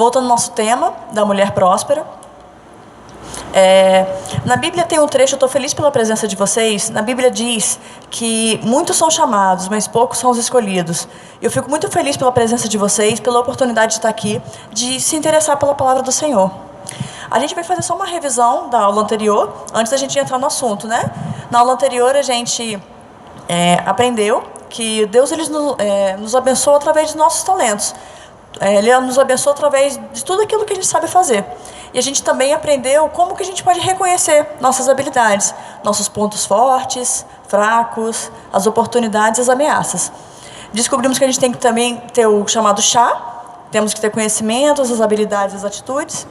Voltando ao nosso tema da mulher próspera. Na Bíblia tem um trecho, eu estou feliz pela presença de vocês. Na Bíblia diz que muitos são chamados, mas poucos são os escolhidos. Eu fico muito feliz pela presença de vocês, pela oportunidade de estar aqui, de se interessar pela palavra do Senhor. A gente vai fazer só uma revisão da aula anterior, antes da gente entrar no assunto, né? Na aula anterior a gente aprendeu que Deus nos abençoa através dos nossos talentos. Ele nos abençoa através de tudo aquilo que a gente sabe fazer. E a gente também aprendeu como que a gente pode reconhecer nossas habilidades, nossos pontos fortes, fracos, as oportunidades e as ameaças. Descobrimos que a gente tem que também ter o chamado chá, temos que ter conhecimentos, as habilidades, as atitudes.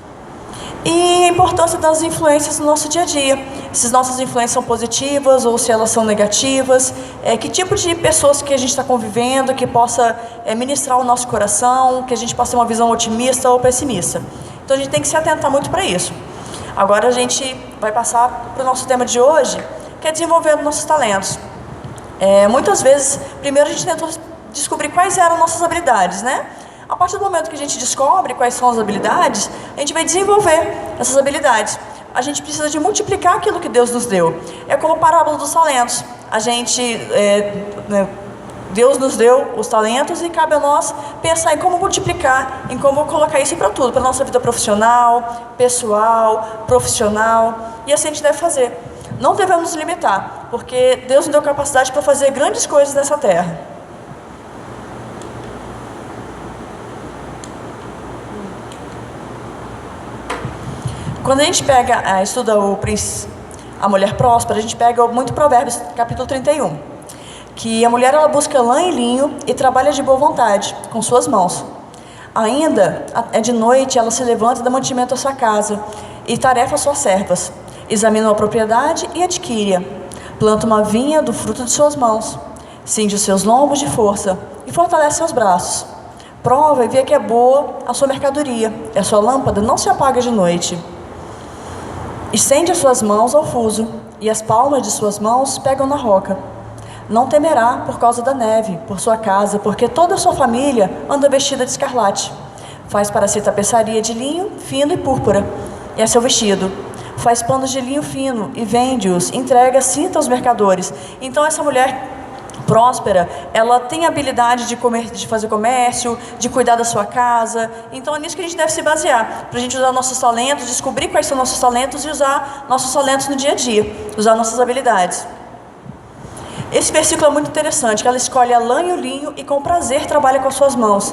E a importância das influências no nosso dia a dia. Se nossas influências são positivas ou se elas são negativas. Que tipo de pessoas que a gente está convivendo que possa ministrar o nosso coração, que a gente possa ter uma visão otimista ou pessimista. Então a gente tem que se atentar muito para isso. Agora a gente vai passar para o nosso tema de hoje, que é desenvolvendo nossos talentos. Muitas vezes, primeiro a gente tentou descobrir quais eram nossas habilidades, né? A partir do momento que a gente descobre quais são as habilidades, a gente vai desenvolver essas habilidades. A gente precisa de multiplicar aquilo que Deus nos deu. É como a parábola dos talentos. Deus nos deu os talentos e cabe a nós pensar em como multiplicar, em como colocar isso para tudo, para a nossa vida profissional, pessoal, profissional. E assim a gente deve fazer. Não devemos nos limitar, porque Deus nos deu capacidade para fazer grandes coisas nessa terra. Quando a gente estuda a mulher próspera, a gente pega muito Provérbios, capítulo 31. Que a mulher ela busca lã e linho e trabalha de boa vontade, com suas mãos. Ainda de noite ela se levanta e dá mantimento à sua casa e tarefa às suas servas. Examina a propriedade e adquire-a. Planta uma vinha do fruto de suas mãos. Cinge os seus lombos de força e fortalece seus braços. Prova e vê que é boa a sua mercadoria e a sua lâmpada não se apaga de noite. Estende as suas mãos ao fuso, e as palmas de suas mãos pegam na roca. Não temerá por causa da neve, por sua casa, porque toda a sua família anda vestida de escarlate. Faz para si tapeçaria de linho fino e púrpura, e é seu vestido. Faz panos de linho fino e vende-os, entrega cinta aos mercadores. Então essa mulher próspera, ela tem a habilidade de fazer comércio, de cuidar da sua casa. Então é nisso que a gente deve se basear, para a gente usar nossos talentos, descobrir quais são nossos talentos e usar nossos talentos no dia a dia, usar nossas habilidades. Esse versículo é muito interessante, que ela escolhe a lã e o linho e com prazer trabalha com as suas mãos.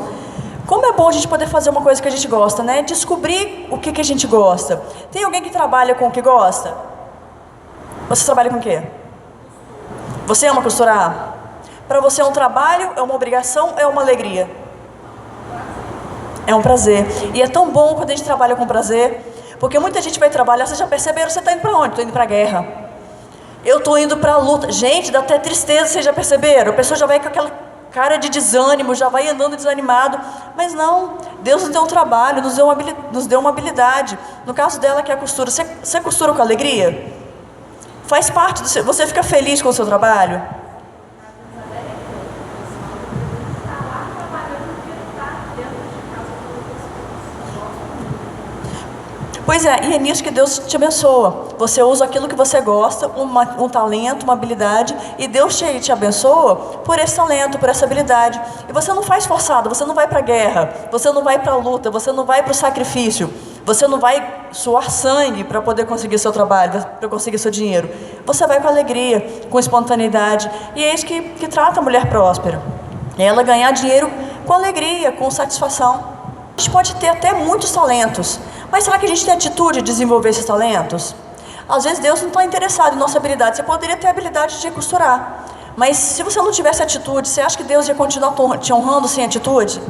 Como é bom a gente poder fazer uma coisa que a gente gosta, né? Descobrir o que a gente gosta. Tem alguém que trabalha com o que gosta? Você trabalha com o quê? Você ama costurar? Para você é um trabalho, é uma obrigação, é uma alegria? É um prazer. E é tão bom quando a gente trabalha com prazer, porque muita gente vai trabalhar, vocês já perceberam, você está indo para onde? Estou indo para a guerra. Eu estou indo para a luta. Gente, dá até tristeza, vocês já perceberam? A pessoa já vai com aquela cara de desânimo, já vai andando desanimado. Mas não, Deus nos deu um trabalho, nos deu uma habilidade. No caso dela, que é a costura. Você costura com alegria? Faz parte do seu... Você fica feliz com o seu trabalho? Pois é, e é nisso que Deus te abençoa. Você usa aquilo que você gosta, um talento, uma habilidade, e Deus te abençoa por esse talento, por essa habilidade. E você não faz forçado, você não vai para a guerra, você não vai para a luta, você não vai para o sacrifício, você não vai suar sangue para poder conseguir seu trabalho, para conseguir seu dinheiro. Você vai com alegria, com espontaneidade, e é isso que trata a mulher próspera. É ela ganhar dinheiro com alegria, com satisfação. A gente pode ter até muitos talentos, mas será que a gente tem atitude de desenvolver esses talentos? Às vezes Deus não está interessado em nossa habilidade. Você poderia ter a habilidade de costurar, mas se você não tivesse atitude, você acha que Deus ia continuar te honrando sem atitude?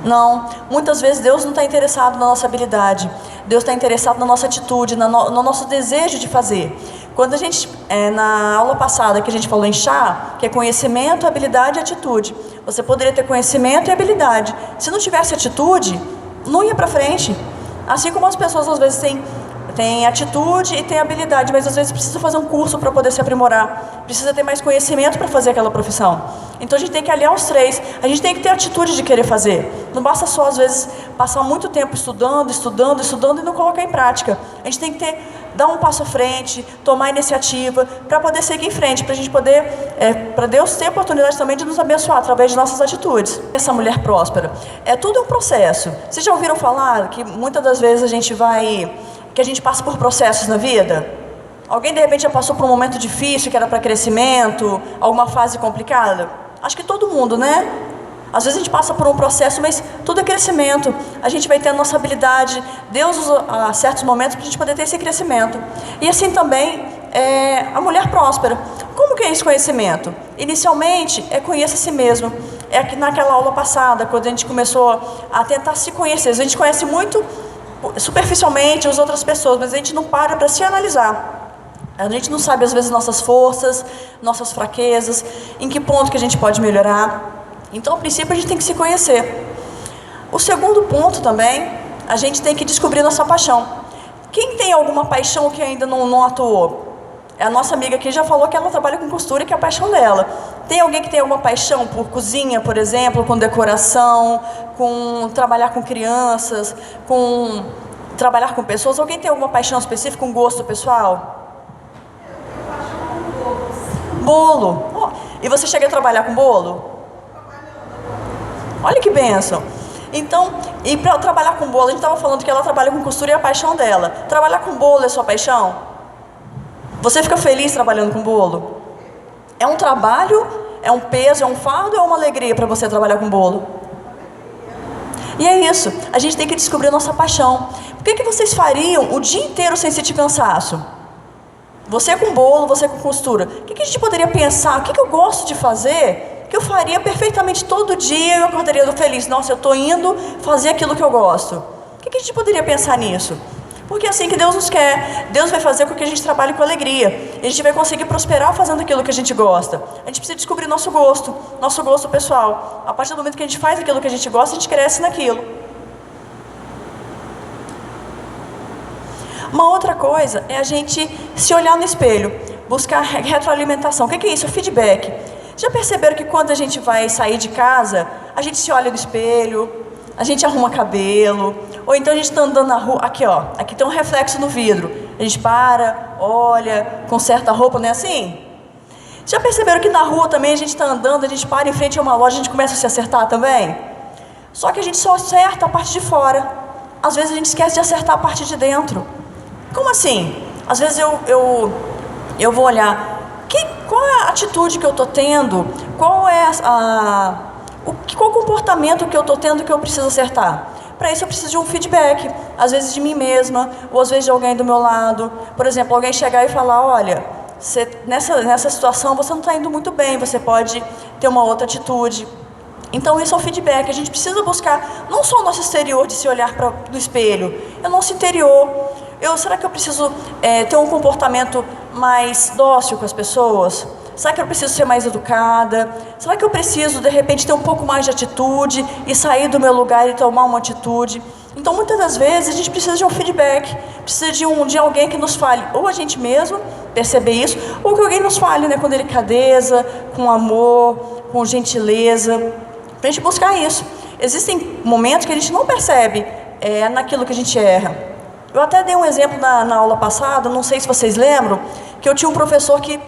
Não, muitas vezes Deus não está interessado na nossa habilidade. Deus está interessado na nossa atitude, no nosso desejo de fazer. Quando a gente, na aula passada que a gente falou em chá, que é conhecimento, habilidade e atitude. Você poderia ter conhecimento e habilidade. Se não tivesse atitude, não ia para frente. Assim como as pessoas às vezes Tem atitude e tem habilidade, mas às vezes precisa fazer um curso para poder se aprimorar, precisa ter mais conhecimento para fazer aquela profissão. Então a gente tem que aliar os três, a gente tem que ter atitude de querer fazer. Não basta só, às vezes, passar muito tempo estudando e não colocar em prática. A gente tem que dar um passo à frente, tomar iniciativa para poder seguir em frente, para a gente poder, para Deus ter a oportunidade também de nos abençoar através de nossas atitudes. Essa mulher próspera, tudo é um processo. Vocês já ouviram falar que muitas das vezes a gente passa por processos na vida? Alguém de repente já passou por um momento difícil, que era para crescimento, alguma fase complicada? Acho que todo mundo, né? Às vezes a gente passa por um processo, mas tudo é crescimento. A gente vai ter a nossa habilidade. Deus usa certos momentos para a gente poder ter esse crescimento. E assim também a mulher próspera. Como que é esse conhecimento? Inicialmente é conheça a si mesmo. É que naquela aula passada, quando a gente começou a tentar se conhecer. A gente conhece muito superficialmente as outras pessoas, mas a gente não para se analisar. A gente não sabe às vezes nossas forças, nossas fraquezas, em que ponto que a gente pode melhorar. Então, a princípio, a gente tem que se conhecer. O segundo ponto também, a gente tem que descobrir nossa paixão. Quem tem alguma paixão que ainda não atuou? A nossa amiga aqui já falou que ela trabalha com costura e que é a paixão dela. Tem alguém que tem alguma paixão por cozinha, por exemplo, com decoração, com trabalhar com crianças, com trabalhar com pessoas? Alguém tem alguma paixão específica, um gosto pessoal? Bolo. Oh, e você chega a trabalhar com bolo? Olha que bênção. Então, e para trabalhar com bolo, a gente estava falando que ela trabalha com costura e é a paixão dela. Trabalhar com bolo é sua paixão? Você fica feliz trabalhando com bolo? É um trabalho, é um peso, é um fardo ou é uma alegria para você trabalhar com bolo? E é isso, a gente tem que descobrir a nossa paixão. Por que vocês fariam o dia inteiro sem sentir cansaço? Você com bolo, você com costura. O que a gente poderia pensar? O que eu gosto de fazer que eu faria perfeitamente todo dia e eu acordaria feliz? Nossa, eu estou indo fazer aquilo que eu gosto. O que a gente poderia pensar nisso? Porque é assim que Deus nos quer. Deus vai fazer com que a gente trabalhe com alegria. E a gente vai conseguir prosperar fazendo aquilo que a gente gosta. A gente precisa descobrir nosso gosto pessoal. A partir do momento que a gente faz aquilo que a gente gosta, a gente cresce naquilo. Uma outra coisa é a gente se olhar no espelho, buscar retroalimentação. O que é isso? Feedback. Já perceberam que quando a gente vai sair de casa, a gente se olha no espelho, a gente arruma cabelo, ou então a gente está andando na rua, aqui ó, aqui tem um reflexo no vidro, a gente para, olha, conserta a roupa, não é assim? Já perceberam que na rua também a gente está andando, a gente para em frente a uma loja, a gente começa a se acertar também? Só que a gente só acerta a parte de fora, às vezes a gente esquece de acertar a parte de dentro. Como assim? Às vezes eu vou olhar, qual é a atitude que eu estou tendo? Qual é qual comportamento que eu estou tendo que eu preciso acertar? Para isso eu preciso de um feedback, às vezes de mim mesma, ou às vezes de alguém do meu lado. Por exemplo, alguém chegar e falar, olha, nessa situação você não está indo muito bem, você pode ter uma outra atitude. Então isso é um feedback, a gente precisa buscar não só o nosso exterior de se olhar no espelho, é o nosso interior. Será que eu preciso ter um comportamento mais dócil com as pessoas? Será que eu preciso ser mais educada? Será que eu preciso, de repente, ter um pouco mais de atitude e sair do meu lugar e tomar uma atitude? Então, muitas das vezes, a gente precisa de um feedback, precisa de alguém que nos fale, ou a gente mesmo perceber isso, ou que alguém nos fale, né, com delicadeza, com amor, com gentileza, para a gente buscar isso. Existem momentos que a gente não percebe naquilo que a gente erra. Eu até dei um exemplo na aula passada, não sei se vocês lembram, que eu tinha um professor que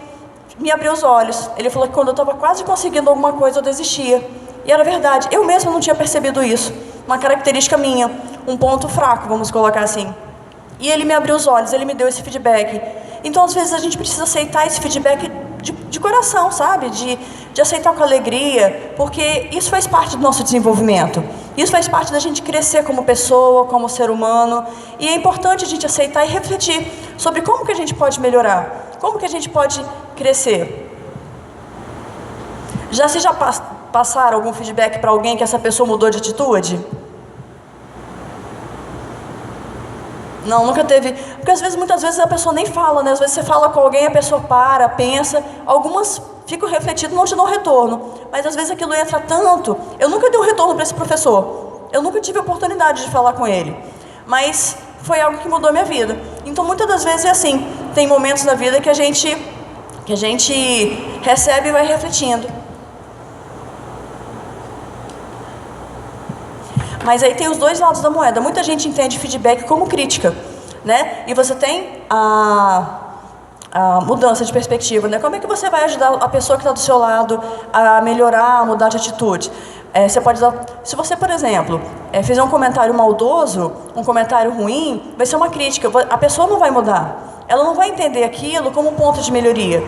me abriu os olhos. Ele falou que quando eu estava quase conseguindo alguma coisa, eu desistia. E era verdade, eu mesma não tinha percebido isso. Uma característica minha, um ponto fraco, vamos colocar assim. E ele me abriu os olhos, ele me deu esse feedback. Então, às vezes, a gente precisa aceitar esse feedback de coração, sabe? De aceitar com alegria, porque isso faz parte do nosso desenvolvimento. Isso faz parte da gente crescer como pessoa, como ser humano. E é importante a gente aceitar e refletir sobre como que a gente pode melhorar, como que a gente pode crescer. Vocês já passaram algum feedback para alguém que essa pessoa mudou de atitude? Não, nunca teve. Porque muitas vezes a pessoa nem fala, né? Às vezes você fala com alguém, a pessoa para, pensa. Algumas ficam refletidas, não te dão retorno. Mas às vezes aquilo entra tanto. Eu nunca dei um retorno para esse professor. Eu nunca tive a oportunidade de falar com ele. Mas foi algo que mudou a minha vida. Então Então, muitas das vezes é assim, tem momentos na vida que a gente recebe e vai refletindo. Mas aí tem os dois lados da moeda. Muita gente entende feedback como crítica, né? E você tem a mudança de perspectiva, né? Como é que você vai ajudar a pessoa que está do seu lado a melhorar, a mudar de atitude? Você pode dar, se você, por exemplo, fizer um comentário maldoso, um comentário ruim, vai ser uma crítica. A pessoa não vai mudar. Ela não vai entender aquilo como um ponto de melhoria.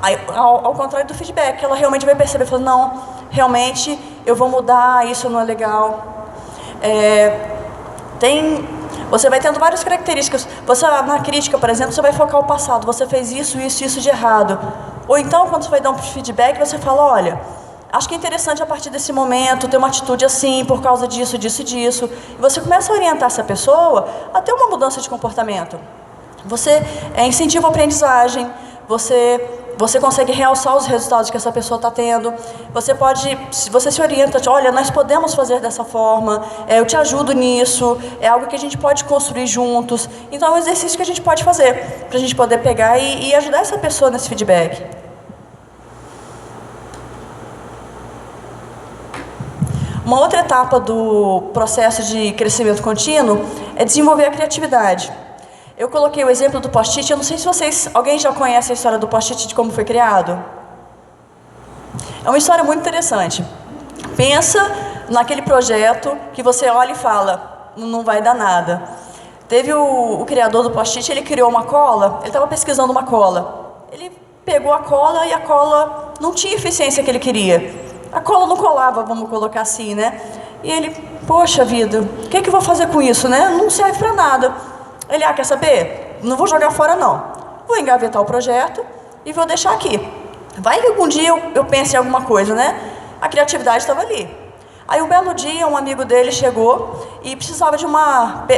Aí, ao contrário do feedback, ela realmente vai perceber, falar, não, realmente eu vou mudar, isso não é legal. Você vai tendo várias características. Você, na crítica, por exemplo, você vai focar o passado. Você fez isso, isso, isso de errado. Ou então, quando você vai dar um feedback, você fala, olha, acho que é interessante a partir desse momento ter uma atitude assim, por causa disso, disso e disso. E você começa a orientar essa pessoa a ter uma mudança de comportamento. Você incentiva a aprendizagem, você consegue realçar os resultados que essa pessoa está tendo. Você se orienta, olha, nós podemos fazer dessa forma, eu te ajudo nisso, é algo que a gente pode construir juntos. Então é um exercício que a gente pode fazer, para a gente poder pegar e ajudar essa pessoa nesse feedback. Uma outra etapa do processo de crescimento contínuo é desenvolver a criatividade. Eu coloquei o exemplo do post-it, eu não sei se alguém já conhece a história do post-it, de como foi criado? É uma história muito interessante. Pensa naquele projeto que você olha e fala, não vai dar nada. Teve o criador do post-it, ele criou uma cola, ele estava pesquisando uma cola. Ele pegou a cola e a cola não tinha a eficiência que ele queria. A cola não colava, vamos colocar assim, né? E ele, poxa vida, o que eu vou fazer com isso, né? Não serve para nada. Ele, quer saber? Não vou jogar fora não. Vou engavetar o projeto e vou deixar aqui. Vai que algum dia eu pense em alguma coisa, né? A criatividade estava ali. Aí um belo dia um amigo dele chegou e precisava de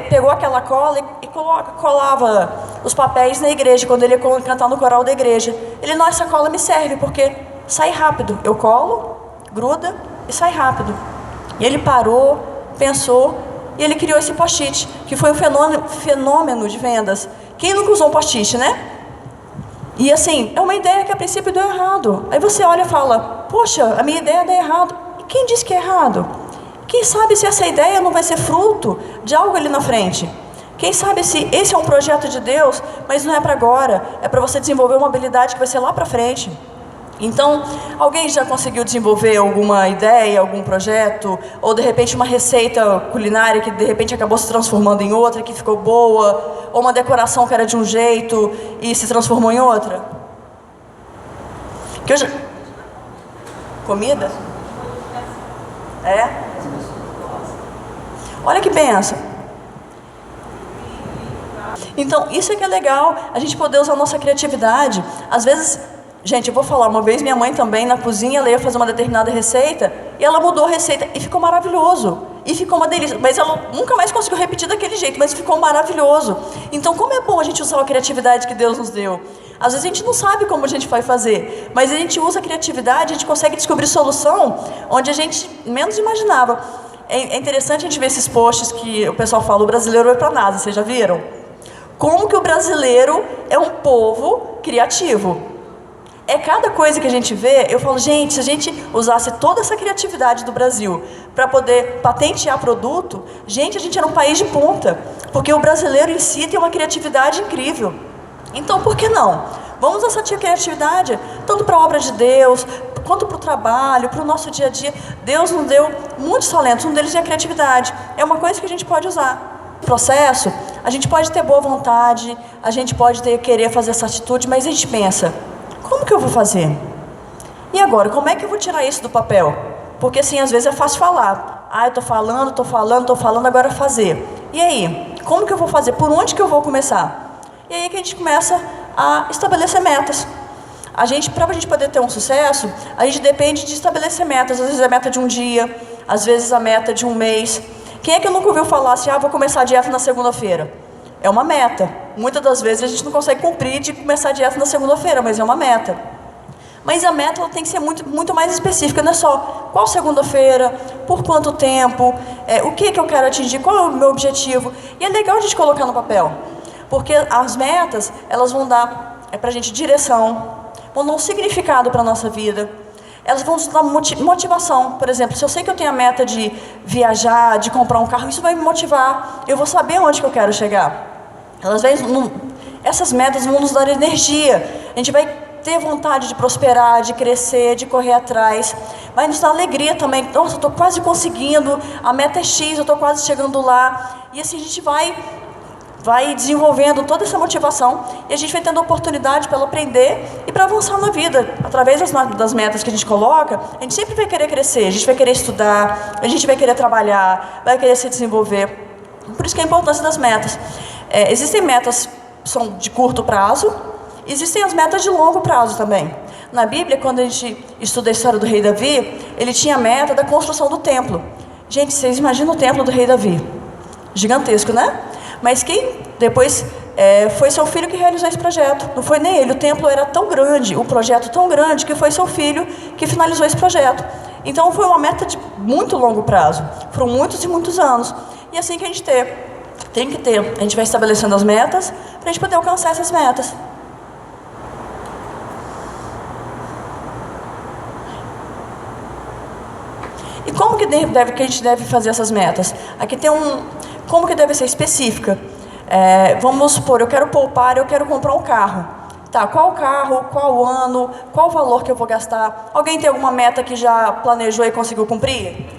pegou aquela cola e colava os papéis na igreja, quando ele ia cantar no coral da igreja. Ele, não, essa cola me serve porque sai rápido. Eu colo, gruda e sai rápido. E ele parou, pensou, e ele criou esse post-it, que foi um fenômeno de vendas. Quem nunca usou um post-it, né? E assim, é uma ideia que a princípio deu errado. Aí você olha e fala, poxa, a minha ideia deu errado. E quem disse que é errado? Quem sabe se essa ideia não vai ser fruto de algo ali na frente? Quem sabe se esse é um projeto de Deus, mas não é para agora, é para você desenvolver uma habilidade que vai ser lá para frente. Então, alguém já conseguiu desenvolver alguma ideia, algum projeto, ou de repente uma receita culinária que de repente acabou se transformando em outra, que ficou boa, ou uma decoração que era de um jeito e se transformou em outra? Comida? Olha que benção. Então, isso é que é legal, a gente poder usar a nossa criatividade. Às vezes, gente, eu vou falar, uma vez minha mãe também na cozinha, ela ia fazer uma determinada receita e ela mudou a receita e ficou maravilhoso. E ficou uma delícia, mas ela nunca mais conseguiu repetir daquele jeito, mas ficou maravilhoso. Então, como é bom a gente usar a criatividade que Deus nos deu. Às vezes a gente não sabe como a gente vai fazer, mas a gente usa a criatividade, a gente consegue descobrir solução onde a gente menos imaginava. É interessante a gente ver esses posts que o pessoal fala, o brasileiro vai para a NASA, vocês já viram? Como que o brasileiro é um povo criativo. Cada coisa que a gente vê, eu falo, gente, se a gente usasse toda essa criatividade do Brasil para poder patentear produto, gente, a gente era um país de ponta, porque o brasileiro em si tem uma criatividade incrível. Então, por que não? Vamos usar essa criatividade, tanto para a obra de Deus, quanto para o trabalho, para o nosso dia a dia. Deus nos deu muitos talentos, um deles é a criatividade. É uma coisa que a gente pode usar. No processo, a gente pode ter boa vontade, a gente pode querer fazer essa atitude, mas a gente pensa, como que eu vou fazer? E agora, como é que eu vou tirar isso do papel? Porque assim, às vezes é fácil falar. Eu estou falando, agora fazer. E aí, como que eu vou fazer? Por onde que eu vou começar? E aí que a gente começa a estabelecer metas. Para a gente poder ter um sucesso, a gente depende de estabelecer metas. Às vezes é a meta de um dia, às vezes a meta de um mês. Quem é que nunca ouviu falar assim, vou começar a dieta na segunda-feira? É uma meta. Muitas das vezes a gente não consegue cumprir de começar a dieta na segunda-feira, mas é uma meta. Mas a meta ela tem que ser muito mais específica, não é só qual segunda-feira, por quanto tempo, o que eu quero atingir, qual é o meu objetivo. E é legal a gente colocar no papel. Porque as metas, elas vão dar para a gente direção, vão dar um significado para a nossa vida. Elas vão nos dar motivação. Por exemplo, se eu sei que eu tenho a meta de viajar, de comprar um carro, isso vai me motivar. Eu vou saber onde que eu quero chegar. Essas metas vão nos dar energia. A gente vai ter vontade de prosperar, de crescer, de correr atrás. Vai nos dar alegria também. Nossa, eu estou quase conseguindo, a meta é X, eu estou quase chegando lá. E assim a gente vai desenvolvendo toda essa motivação e a gente vai tendo oportunidade para ela aprender e para avançar na vida. Através das metas que a gente coloca, a gente sempre vai querer crescer, a gente vai querer estudar, a gente vai querer trabalhar, vai querer se desenvolver. Por isso que é a importância das metas. Existem metas que são de curto prazo, existem as metas de longo prazo também. Na Bíblia, quando a gente estuda a história do rei Davi, ele tinha a meta da construção do templo. Gente, vocês imaginam o templo do rei Davi? Gigantesco, né? Mas quem depois foi seu filho que realizou esse projeto. Não foi nem ele, o templo era tão grande, o projeto tão grande, que foi seu filho que finalizou esse projeto. Então foi uma meta de muito longo prazo, foram muitos e muitos anos. E assim que a gente tem que ter, a gente vai estabelecendo as metas para a gente poder alcançar essas metas. E como que a gente deve fazer essas metas? Aqui tem como que deve ser específica. Vamos supor, eu quero poupar, eu quero comprar um carro. Tá, qual carro, qual ano, qual o valor que eu vou gastar? Alguém tem alguma meta que já planejou e conseguiu cumprir?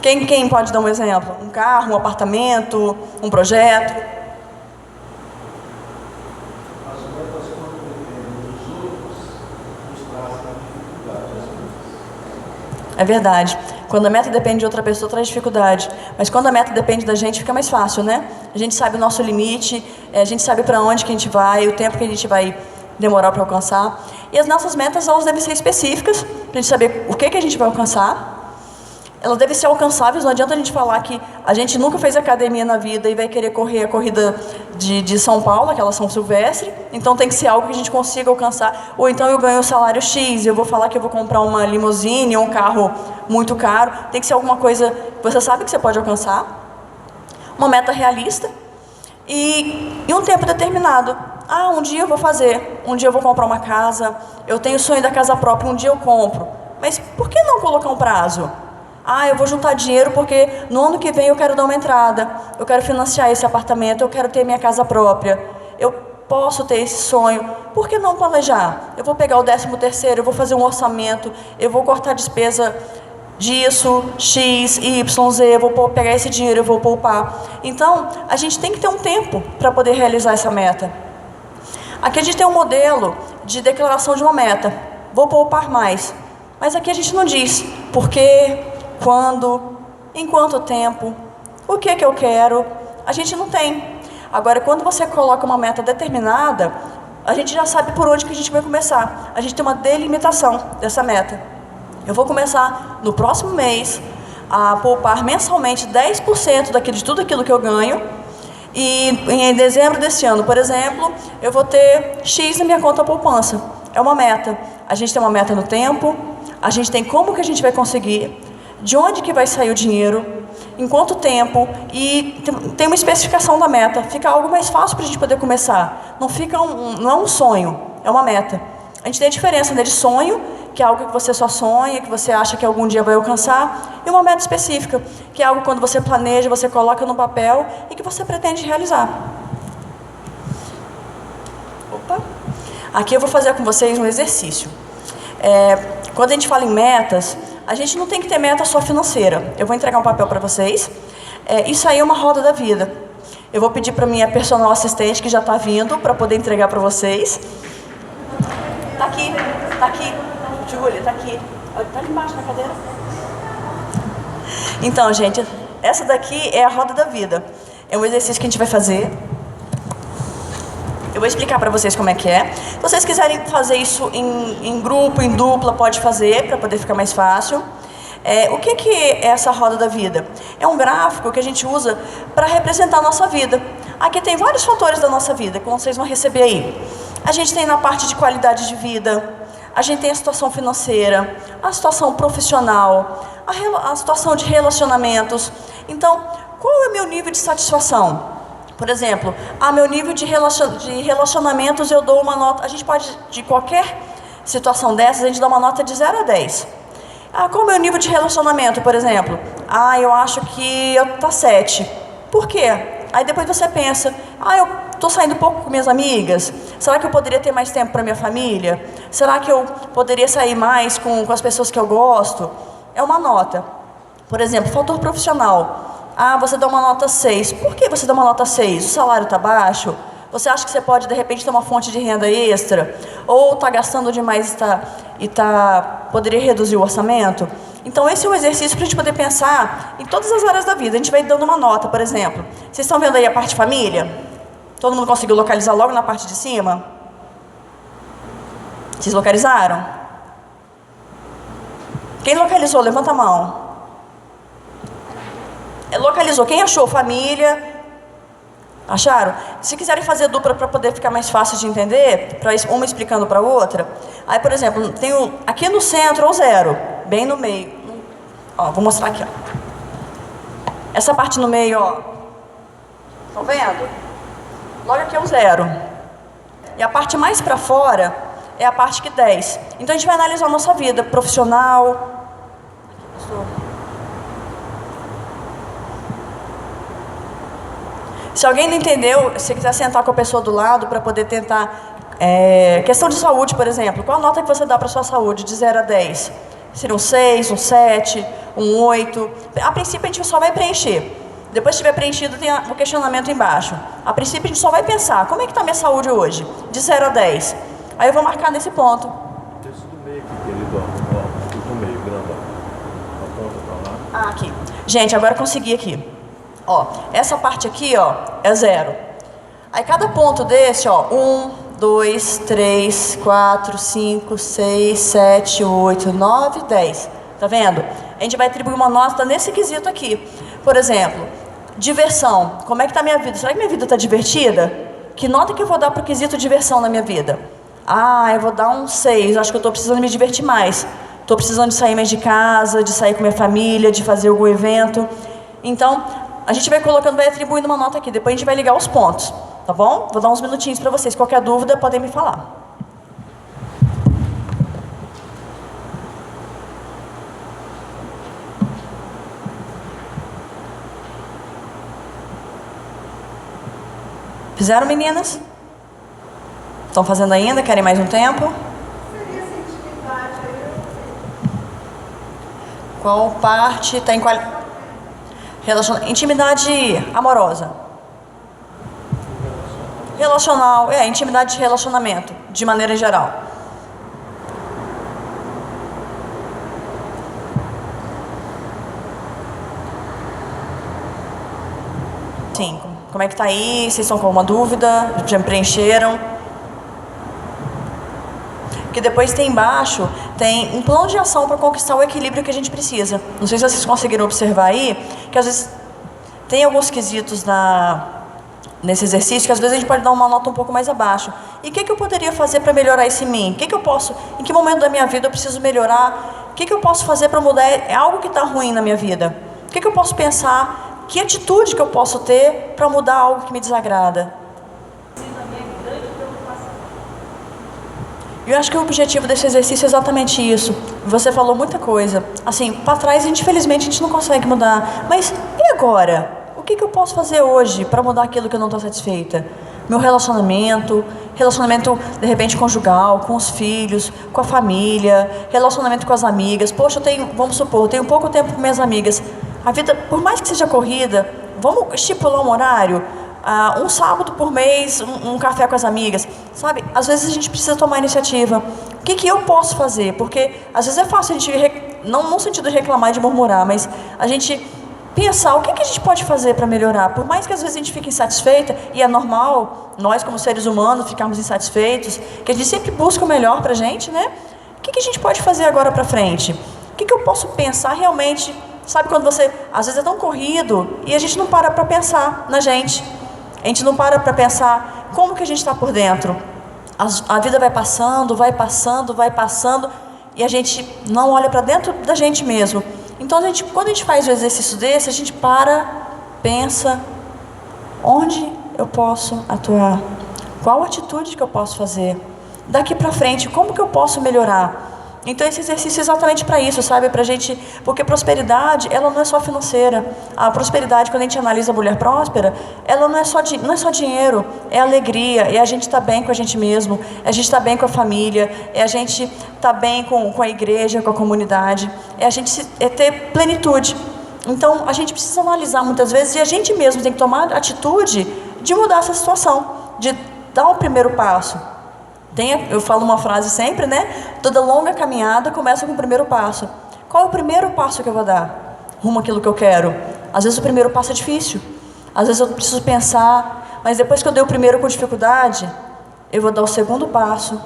Quem pode dar um exemplo? Um carro, um apartamento, um projeto? As metas, quando dependem dos outros, nos trazem dificuldade. É verdade. Quando a meta depende de outra pessoa, traz dificuldade. Mas quando a meta depende da gente, fica mais fácil, né? A gente sabe o nosso limite, a gente sabe para onde que a gente vai, o tempo que a gente vai demorar para alcançar. E as nossas metas, elas devem ser específicas, para a gente saber o que a gente vai alcançar. Elas devem ser alcançáveis, não adianta a gente falar que a gente nunca fez academia na vida e vai querer correr a corrida de São Paulo, aquela São Silvestre, então tem que ser algo que a gente consiga alcançar. Ou então eu ganho o salário X, eu vou falar que eu vou comprar uma limusine ou um carro muito caro. Tem que ser alguma coisa que você sabe que você pode alcançar, uma meta realista e um tempo determinado. Um dia eu vou fazer, um dia eu vou comprar uma casa, eu tenho o sonho da casa própria, um dia eu compro. Mas por que não colocar um prazo? Eu vou juntar dinheiro porque no ano que vem eu quero dar uma entrada, eu quero financiar esse apartamento, eu quero ter minha casa própria, eu posso ter esse sonho. Por que não planejar? Eu vou pegar o 13º, eu vou fazer um orçamento, eu vou cortar a despesa disso, X, Y, Z, eu vou pegar esse dinheiro, eu vou poupar. Então, a gente tem que ter um tempo para poder realizar essa meta. Aqui a gente tem um modelo de declaração de uma meta. Vou poupar mais. Mas aqui a gente não diz por quê, quando, em quanto tempo, o que eu quero. A gente não tem. Agora, quando você coloca uma meta determinada, a gente já sabe por onde que a gente vai começar. A gente tem uma delimitação dessa meta. Eu vou começar no próximo mês a poupar mensalmente 10% de tudo aquilo que eu ganho. E em dezembro desse ano, por exemplo, eu vou ter X na minha conta poupança. É uma meta. A gente tem uma meta no tempo, a gente tem como que a gente vai conseguir, de onde que vai sair o dinheiro, em quanto tempo, e tem uma especificação da meta. Fica algo mais fácil para a gente poder começar. Não é um sonho, é uma meta. A gente tem a diferença, né, de sonho, que é algo que você só sonha, que você acha que algum dia vai alcançar, e uma meta específica, que é algo quando você planeja, você coloca no papel e que você pretende realizar. Aqui eu vou fazer com vocês um exercício. Quando a gente fala em metas, a gente não tem que ter meta só financeira. Eu vou entregar um papel para vocês. Isso aí é uma roda da vida. Eu vou pedir para minha personal assistente, que já está vindo, para poder entregar para vocês. Tá aqui. Júlia, tá aqui. Tá ali embaixo na cadeira. Então, gente, essa daqui é a roda da vida. É um exercício que a gente vai fazer. Eu vou explicar para vocês como é que é. Se vocês quiserem fazer isso em grupo, em dupla, pode fazer, para poder ficar mais fácil. O que é essa roda da vida? É um gráfico que a gente usa para representar a nossa vida. Aqui tem vários fatores da nossa vida, que vocês vão receber aí. A gente tem na parte de qualidade de vida, a gente tem a situação financeira, a situação profissional, a situação de relacionamentos. Então, qual é o meu nível de satisfação? Por exemplo, meu nível de relacionamentos eu dou uma nota, a gente pode, de qualquer situação dessas, a gente dá uma nota de 0 a 10. Qual é o meu nível de relacionamento, por exemplo? Eu acho que tá 7. Por quê? Aí depois você pensa, eu estou saindo pouco com minhas amigas? Será que eu poderia ter mais tempo para minha família? Será que eu poderia sair mais com as pessoas que eu gosto? É uma nota. Por exemplo, fator profissional. Você dá uma nota 6. Por que você dá uma nota 6? O salário está baixo? Você acha que você pode, de repente, ter uma fonte de renda extra? Ou está gastando demais e poderia reduzir o orçamento? Então, esse é um exercício para a gente poder pensar em todas as áreas da vida. A gente vai dando uma nota, por exemplo. Vocês estão vendo aí a parte família? Todo mundo conseguiu localizar logo na parte de cima? Vocês localizaram? Quem localizou? Levanta a mão. Localizou. Quem achou? Família. Acharam? Se quiserem fazer dupla para poder ficar mais fácil de entender, para uma explicando para a outra. Aí, por exemplo, tem aqui no centro o 0, bem no meio. Vou mostrar aqui. Essa parte no meio, estão vendo? Logo aqui é o 0. E a parte mais para fora é a parte que 10. Então a gente vai analisar a nossa vida profissional. Se alguém não entendeu, se quiser sentar com a pessoa do lado para poder tentar... questão de saúde, por exemplo. Qual a nota que você dá para a sua saúde, de 0 a 10? Seria um 6, um 7, um 8. A princípio, a gente só vai preencher. Depois que tiver preenchido, tem o questionamento embaixo. A princípio, a gente só vai pensar, como é que está a minha saúde hoje? De 0 a 10. Aí eu vou marcar nesse ponto. Esse do meio aqui, querido, o do meio, grandão. Aponta para lá. Aqui. Gente, agora eu consegui aqui. Essa parte aqui, é 0. Aí cada ponto desse, 1, 2, 3, 4, 5, 6, 7, 8, 9, 10. Tá vendo? A gente vai atribuir uma nota nesse quesito aqui. Por exemplo, diversão. Como é que tá a minha vida? Será que minha vida está divertida? Que nota que eu vou dar para o quesito diversão na minha vida? Eu vou dar um 6. Acho que eu estou precisando me divertir mais. Estou precisando de sair mais de casa, de sair com minha família, de fazer algum evento. Então, a gente vai colocando, vai atribuindo uma nota aqui. Depois a gente vai ligar os pontos. Tá bom? Vou dar uns minutinhos para vocês. Qualquer dúvida, podem me falar. Fizeram, meninas? Estão fazendo ainda? Querem mais um tempo? Seria essa intimidade aí? Qual parte está em qual... Intimidade amorosa. Relacional, intimidade de relacionamento, de maneira geral. Sim, como é que tá aí? Vocês estão com alguma dúvida? Já me preencheram? Porque depois tem embaixo, tem um plano de ação para conquistar o equilíbrio que a gente precisa. Não sei se vocês conseguiram observar aí, que às vezes tem alguns quesitos nesse exercício que às vezes a gente pode dar uma nota um pouco mais abaixo. E o que eu poderia fazer para melhorar isso em mim? Em que momento da minha vida eu preciso melhorar? O que eu posso fazer para mudar? É algo que está ruim na minha vida. O que eu posso pensar? Que atitude que eu posso ter para mudar algo que me desagrada? Eu acho que o objetivo desse exercício é exatamente isso. Você falou muita coisa. Assim, para trás, infelizmente, a gente não consegue mudar. Mas e agora? O que eu posso fazer hoje para mudar aquilo que eu não estou satisfeita? Meu relacionamento, de repente, conjugal, com os filhos, com a família, relacionamento com as amigas. Poxa, vamos supor, eu tenho pouco tempo com minhas amigas. A vida, por mais que seja corrida, vamos estipular um horário, um sábado por mês, um café com as amigas, sabe? Às vezes a gente precisa tomar iniciativa. O que eu posso fazer? Porque às vezes é fácil a gente, não no sentido de reclamar e de murmurar, mas a gente pensar o que a gente pode fazer para melhorar. Por mais que às vezes a gente fique insatisfeita, e é normal, nós como seres humanos ficarmos insatisfeitos, que a gente sempre busca o melhor para a gente, né? O que a gente pode fazer agora para frente? O que eu posso pensar realmente? Sabe quando você, às vezes é tão corrido, e a gente não para pensar na gente. A gente não para pensar como que a gente está por dentro. A vida vai passando, e a gente não olha para dentro da gente mesmo. Então, quando a gente faz um exercício desse, a gente para pensa onde eu posso atuar, qual atitude que eu posso fazer, daqui para frente, como que eu posso melhorar. Então esse exercício é exatamente para isso, sabe? Pra gente, porque prosperidade, ela não é só financeira. A prosperidade, quando a gente analisa a mulher próspera, ela não é só dinheiro, é alegria, é a gente estar bem com a gente mesmo, é a gente estar bem com a família, é a gente estar bem com a igreja, com a comunidade, é a gente ter plenitude. Então a gente precisa analisar muitas vezes, e a gente mesmo tem que tomar a atitude de mudar essa situação, de dar o primeiro passo. Eu falo uma frase sempre, né? Toda longa caminhada começa com o primeiro passo. Qual é o primeiro passo que eu vou dar rumo àquilo que eu quero? Às vezes o primeiro passo é difícil. Às vezes eu preciso pensar, mas depois que eu dei o primeiro com dificuldade, eu vou dar o segundo passo,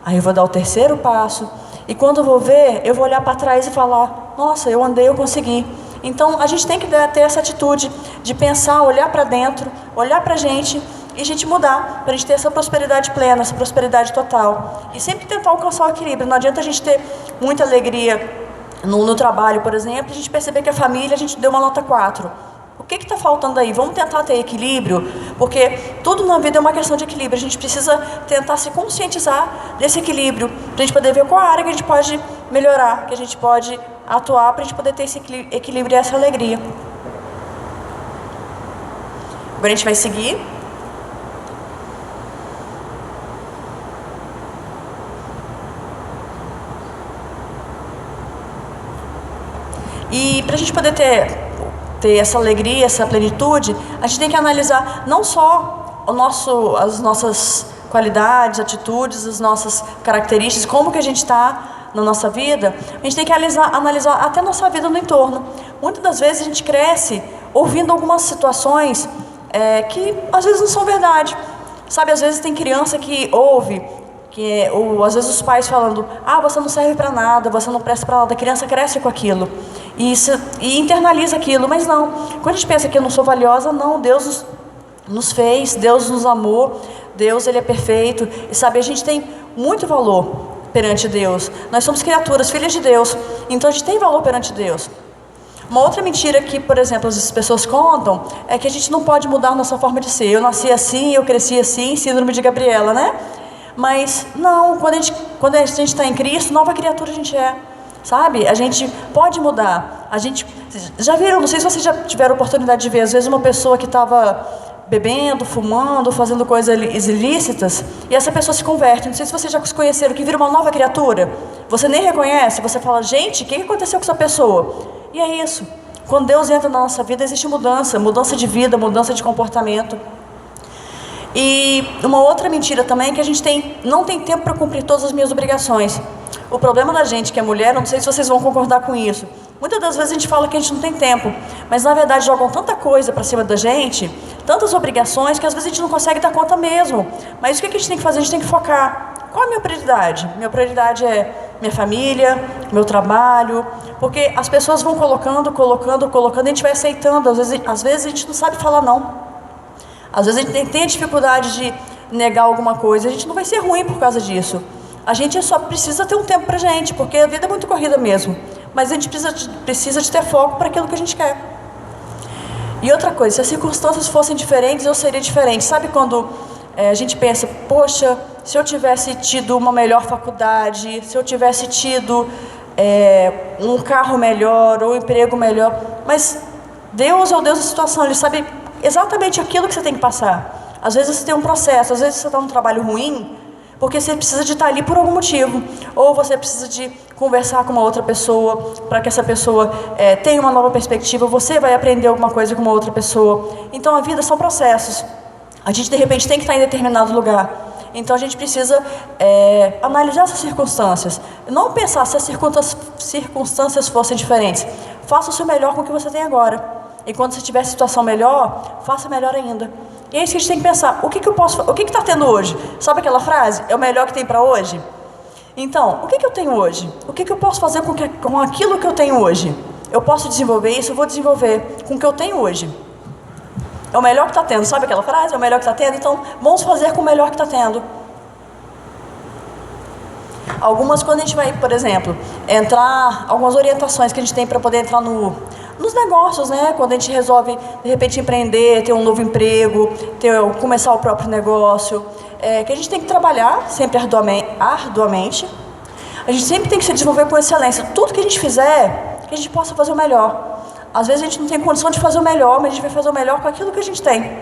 aí eu vou dar o terceiro passo, e quando eu vou ver, eu vou olhar para trás e falar, nossa, eu andei, eu consegui. Então a gente tem que ter essa atitude de pensar, olhar para dentro, olhar para a gente, e a gente mudar, para a gente ter essa prosperidade plena, essa prosperidade total. E sempre tentar alcançar o equilíbrio. Não adianta a gente ter muita alegria no trabalho, por exemplo, a gente perceber que a família, a gente deu uma nota 4. O que está faltando aí? Vamos tentar ter equilíbrio, porque tudo na vida é uma questão de equilíbrio. A gente precisa tentar se conscientizar desse equilíbrio, para a gente poder ver qual área que a gente pode melhorar, que a gente pode atuar, para a gente poder ter esse equilíbrio e essa alegria. Agora a gente vai seguir. E para a gente poder ter essa alegria, essa plenitude, a gente tem que analisar não só as nossas qualidades, atitudes, as nossas características, como que a gente está na nossa vida, a gente tem que analisar até a nossa vida no entorno. Muitas das vezes a gente cresce ouvindo algumas situações que às vezes não são verdade. Sabe, às vezes tem criança que ouve, ou às vezes os pais falando, você não serve para nada, você não presta para nada, a criança cresce com aquilo e internaliza aquilo, mas não, quando a gente pensa que eu não sou valiosa, não, Deus nos fez, Deus nos amou, Deus ele é perfeito, e sabe, a gente tem muito valor perante Deus, nós somos criaturas, filhas de Deus, então a gente tem valor perante Deus. Uma outra mentira que, por exemplo, as pessoas contam é que a gente não pode mudar a nossa forma de ser. Eu nasci assim, eu cresci assim, síndrome de Gabriela, né? Mas não, quando a gente está em Cristo, nova criatura a gente é, sabe? A gente pode mudar. A gente já viram, não sei se vocês já tiveram oportunidade de ver, às vezes uma pessoa que estava bebendo, fumando, fazendo coisas ilícitas, e essa pessoa se converte. Não sei se vocês já conheceram, que vira uma nova criatura. Você nem reconhece, você fala, gente, o que aconteceu com essa pessoa? E é isso. Quando Deus entra na nossa vida, existe mudança de vida, mudança de comportamento. E uma outra mentira também é que a gente não tem tempo para cumprir todas as minhas obrigações. O problema da gente, que é mulher, não sei se vocês vão concordar com isso, muitas das vezes a gente fala que a gente não tem tempo, mas na verdade jogam tanta coisa para cima da gente, tantas obrigações, que às vezes a gente não consegue dar conta mesmo. Mas o que a gente tem que fazer? A gente tem que focar. Qual é a minha prioridade? Minha prioridade é minha família, meu trabalho, porque as pessoas vão colocando, e a gente vai aceitando. Às vezes a gente não sabe falar não. Às vezes a gente tem a dificuldade de negar alguma coisa, a gente não vai ser ruim por causa disso. A gente só precisa ter um tempo pra gente, porque a vida é muito corrida mesmo. Mas a gente precisa de ter foco para aquilo que a gente quer. E outra coisa, se as circunstâncias fossem diferentes, eu seria diferente. Sabe quando a gente pensa, poxa, se eu tivesse tido uma melhor faculdade, se eu tivesse tido um carro melhor, ou um emprego melhor. Mas Deus é o Deus da situação, Ele sabe exatamente aquilo que você tem que passar. Às vezes você tem um processo, às vezes você está num trabalho ruim, porque você precisa de estar ali por algum motivo, ou você precisa de conversar com uma outra pessoa, para que essa pessoa tenha uma nova perspectiva, você vai aprender alguma coisa com uma outra pessoa. Então a vida são processos, a gente de repente tem que estar em determinado lugar, então a gente precisa analisar essas circunstâncias, não pensar se as circunstâncias fossem diferentes, faça o seu melhor com o que você tem agora. E quando você tiver situação melhor, faça melhor ainda. E é isso que a gente tem que pensar. O que está tendo hoje? Sabe aquela frase? É o melhor que tem para hoje? Então, o que eu tenho hoje? O que eu posso fazer com aquilo que eu tenho hoje? Eu posso desenvolver isso? Eu vou desenvolver com o que eu tenho hoje. É o melhor que está tendo. Sabe aquela frase? É o melhor que está tendo? Então, vamos fazer com o melhor que está tendo. Algumas, quando a gente vai, por exemplo, algumas orientações que a gente tem para poder entrar no nos negócios, né? Quando a gente resolve, de repente, empreender, ter um novo emprego, começar o próprio negócio, que a gente tem que trabalhar sempre arduamente. A gente sempre tem que se desenvolver com excelência. Tudo que a gente fizer, que a gente possa fazer o melhor. Às vezes a gente não tem condição de fazer o melhor, mas a gente vai fazer o melhor com aquilo que a gente tem.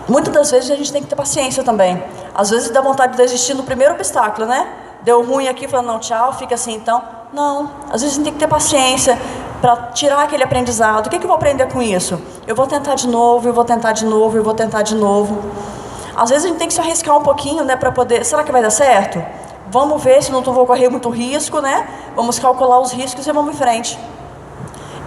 Muitas das vezes a gente tem que ter paciência também. Às vezes dá vontade de desistir no primeiro obstáculo, né? Deu ruim aqui, falando, não, tchau, fica assim então. Não, às vezes a gente tem que ter paciência para tirar aquele aprendizado. O que eu vou aprender com isso? Eu vou tentar de novo, eu vou tentar de novo, eu vou tentar de novo. Às vezes a gente tem que se arriscar um pouquinho, né, para poder... Será que vai dar certo? Vamos ver se não vou correr muito risco, né? Vamos calcular os riscos e vamos em frente.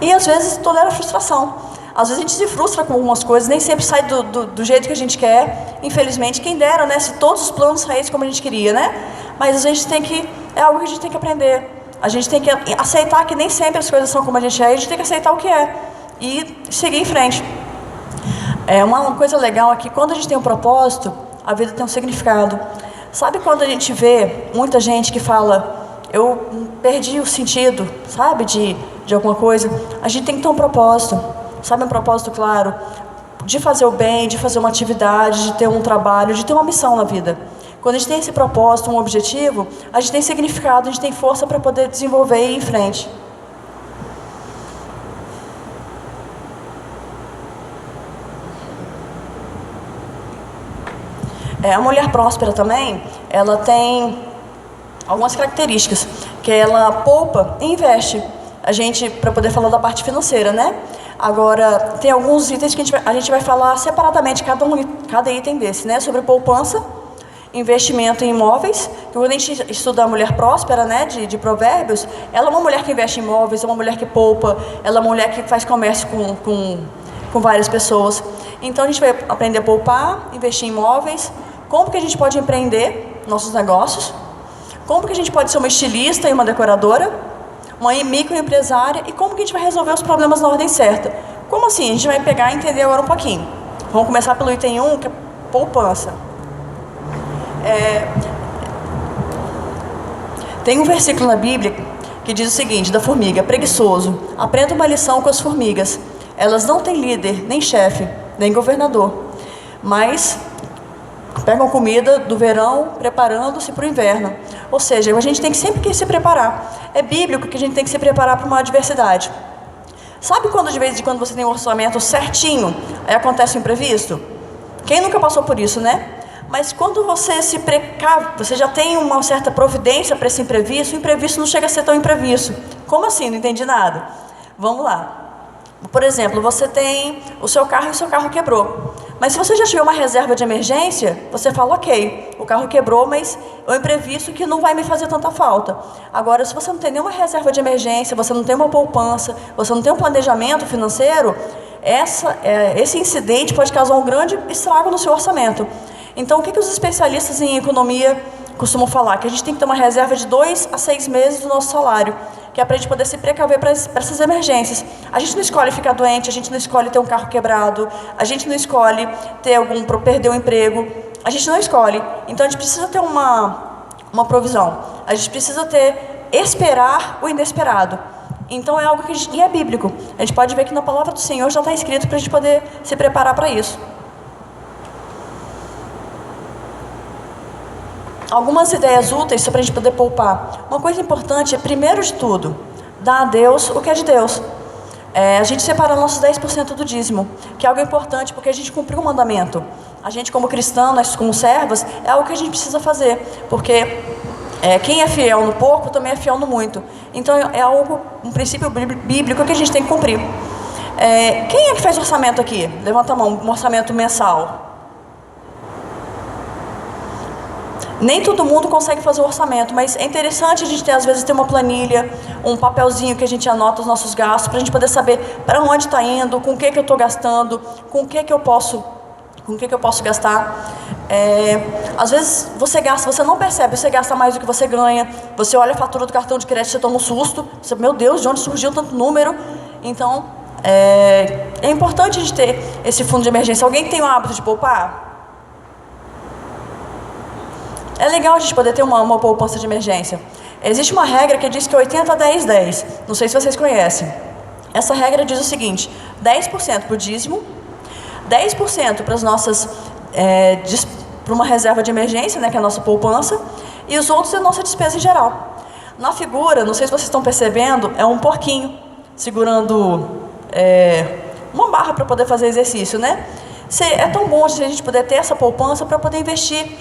E às vezes tolera a frustração. Às vezes a gente se frustra com algumas coisas, nem sempre sai do jeito que a gente quer. Infelizmente, quem dera, né? Se todos os planos saíssem como a gente queria, né? Mas a gente tem que... É algo que a gente tem que aprender. A gente tem que aceitar que nem sempre as coisas são como a gente é. A gente tem que aceitar o que é. E seguir em frente. Uma coisa legal é que quando a gente tem um propósito, a vida tem um significado. Sabe quando a gente vê muita gente que fala, eu perdi o sentido, sabe, de alguma coisa? A gente tem que ter um propósito, sabe, um propósito claro, de fazer o bem, de fazer uma atividade, de ter um trabalho, de ter uma missão na vida. Quando a gente tem esse propósito, um objetivo, a gente tem significado, a gente tem força para poder desenvolver e ir em frente. A mulher próspera também, ela tem algumas características, que ela poupa e investe. A gente, para poder falar da parte financeira, né? Agora, tem alguns itens que a gente vai falar separadamente, cada item desse, né? Sobre poupança, investimento em imóveis. Quando a gente estuda a mulher próspera, né? De Provérbios, ela é uma mulher que investe em imóveis, é uma mulher que poupa, ela é uma mulher que faz comércio com várias pessoas. Então, a gente vai aprender a poupar, investir em imóveis, como que a gente pode empreender nossos negócios, como que a gente pode ser uma estilista e uma decoradora, uma microempresária, e como que a gente vai resolver os problemas na ordem certa. Como assim? A gente vai pegar e entender agora um pouquinho. Vamos começar pelo item 1, que é poupança. Tem um versículo na Bíblia que diz o seguinte, da formiga: preguiçoso, aprenda uma lição com as formigas. Elas não têm líder, nem chefe, nem governador, mas pegam comida do verão, preparando-se para o inverno. Ou seja, a gente tem que sempre se preparar. É bíblico que a gente tem que se preparar para uma adversidade. Sabe quando de vez em quando você tem um orçamento certinho, aí acontece um imprevisto? Quem nunca passou por isso, né? Mas quando você se precave, você já tem uma certa providência para esse imprevisto, o imprevisto não chega a ser tão imprevisto. Como assim? Não entendi nada. Vamos lá. Por exemplo, você tem o seu carro e o seu carro quebrou. Mas se você já tiver uma reserva de emergência, você fala, ok, o carro quebrou, mas é um imprevisto que não vai me fazer tanta falta. Agora, se você não tem nenhuma reserva de emergência, você não tem uma poupança, você não tem um planejamento financeiro, esse incidente pode causar um grande estrago no seu orçamento. Então, o que os especialistas em economia costumam falar? Que a gente tem que ter uma reserva de 2 a 6 meses do nosso salário, que é para a gente poder se precaver para essas emergências. A gente não escolhe ficar doente, a gente não escolhe ter um carro quebrado, a gente não escolhe perder o emprego, a gente não escolhe. Então a gente precisa ter uma provisão, a gente precisa esperar o inesperado. Então é algo que é bíblico. A gente pode ver que na palavra do Senhor já está escrito para a gente poder se preparar para isso. Algumas ideias úteis para a gente poder poupar. Uma coisa importante é, primeiro de tudo, dar a Deus o que é de Deus. A gente separa nossos 10% do dízimo, que é algo importante porque a gente cumpriu o mandamento. A gente, como cristão, nós como servas, é algo que a gente precisa fazer, porque quem é fiel no pouco também é fiel no muito. Então é um princípio bíblico que a gente tem que cumprir. Quem é que faz orçamento aqui? Levanta a mão, um orçamento mensal. Nem todo mundo consegue fazer o orçamento, mas é interessante a gente às vezes ter uma planilha, um papelzinho que a gente anota os nossos gastos, para a gente poder saber para onde está indo, com o que eu estou gastando, com o que eu posso gastar. Às vezes você gasta, você não percebe, você gasta mais do que você ganha, você olha a fatura do cartão de crédito, você toma um susto, você, meu Deus, de onde surgiu tanto número? Então, é importante a gente ter esse fundo de emergência. Alguém tem o hábito de poupar? É legal a gente poder ter uma poupança de emergência. Existe uma regra que diz que é 80, 10, 10. Não sei se vocês conhecem. essa regra diz o seguinte: 10% para o dízimo, 10% para as nossas, para uma reserva de emergência, né, que é a nossa poupança, e os outros é a nossa despesa em geral. Na figura, não sei se vocês estão percebendo, é um porquinho segurando uma barra para poder fazer exercício, né? É tão bom se a gente puder ter essa poupança para poder investir